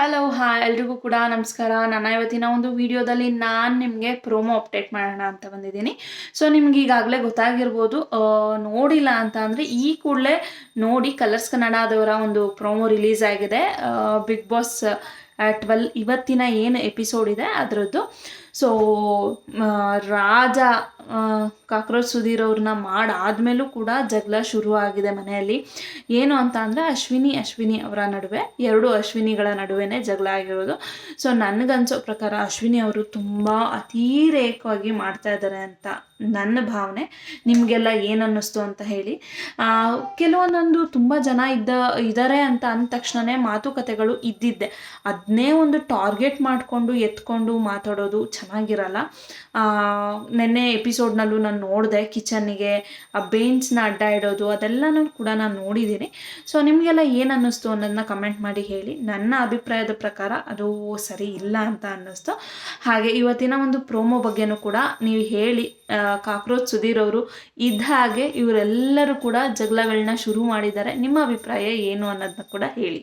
Hello hi ಎಲ್ರಿಗೂ ಕೂಡ ನಮಸ್ಕಾರ. ನನ್ನ ಇವತ್ತಿನ ಒಂದು ವಿಡಿಯೋದಲ್ಲಿ ನಾನು ನಿಮಗೆ ಪ್ರೋಮೋ ಅಪ್ಡೇಟ್ ಮಾಡೋಣ ಅಂತ ಬಂದಿದ್ದೀನಿ. ಸೊ ನಿಮ್ಗೆ ಈಗಾಗಲೇ ಗೊತ್ತಾಗಿರ್ಬೋದು, ನೋಡಿಲ್ಲ ಅಂತ ಅಂದರೆ ಈ ಕೂಡಲೇ ನೋಡಿ. ಕಲರ್ಸ್ ಕನ್ನಡದವರ ಒಂದು ಪ್ರೋಮೋ ರಿಲೀಸ್ ಆಗಿದೆ, ಬಿಗ್ ಬಾಸ್ 12 ಇವತ್ತಿನ ಏನು ಎಪಿಸೋಡ್ ಇದೆ ಅದರದ್ದು. ಸೊ ರಾಜ ಕಾಕ್ರೋಚ್ ಸುಧೀರ್ ಅವ್ರನ್ನ ಮಾಡಾದ್ಮೇಲೂ ಕೂಡ ಜಗಳ ಶುರು ಆಗಿದೆ ಮನೆಯಲ್ಲಿ. ಏನು ಅಂತ ಅಂದರೆ ಅಶ್ವಿನಿ ಅವರ ನಡುವೆ, ಎರಡು ಅಶ್ವಿನಿಗಳ ನಡುವೆನೇ ಜಗಳ ಆಗಿರೋದು. ಸೊ ನನಗನ್ಸೋ ಪ್ರಕಾರ ಅಶ್ವಿನಿ ಅವರು ತುಂಬ ಅತಿರೇಕವಾಗಿ ಮಾಡ್ತಾ ಇದ್ದಾರೆ ಅಂತ ನನ್ನ ಭಾವನೆ. ನಿಮಗೆಲ್ಲ ಏನು ಅನ್ನಿಸ್ತು ಅಂತ ಹೇಳಿ. ಕೆಲವೊಂದೊಂದು ತುಂಬ ಜನ ಇದ್ದಾರೆ ಅಂತ ಅಂದ ತಕ್ಷಣವೇ ಮಾತುಕತೆಗಳು ಇದ್ದಿದ್ದೆ, ಅದನ್ನೇ ಒಂದು ಟಾರ್ಗೆಟ್ ಮಾಡಿಕೊಂಡು ಎತ್ಕೊಂಡು ಮಾತಾಡೋದು ಚೆನ್ನಾಗಿರಲ್ಲ. ನೆನ್ನೆ ಎಪಿಸೋಡ್ನಲ್ಲೂ ನಾನು ನೋಡಿದೆ, ಕಿಚನ್ನಿಗೆ ಆ ಬೇನ್ಸ್ನ ಅಡ್ಡ ಇಡೋದು ಅದೆಲ್ಲನೂ ಕೂಡ ನಾನು ನೋಡಿದ್ದೀನಿ. ಸೊ ನಿಮಗೆಲ್ಲ ಏನು ಅನ್ನಿಸ್ತು ಅನ್ನೋದನ್ನ ಕಮೆಂಟ್ ಮಾಡಿ ಹೇಳಿ. ನನ್ನ ಅಭಿಪ್ರಾಯದ ಪ್ರಕಾರ ಅದು ಸರಿ ಇಲ್ಲ ಅಂತ ಅನ್ನಿಸ್ತು. ಹಾಗೆ ಇವತ್ತಿನ ಒಂದು ಪ್ರೋಮೋ ಬಗ್ಗೆನೂ ಕೂಡ ನೀವು ಹೇಳಿ. ಕಾಕ್ರೋಚ್ ಸುಧೀರ್ ಅವರು ಇದ್ದ ಹಾಗೆ ಇವರೆಲ್ಲರೂ ಕೂಡ ಜಗಳಗಳನ್ನ ಶುರು ಮಾಡಿದ್ದಾರೆ. ನಿಮ್ಮ ಅಭಿಪ್ರಾಯ ಏನು ಅನ್ನೋದನ್ನ ಕೂಡ ಹೇಳಿ.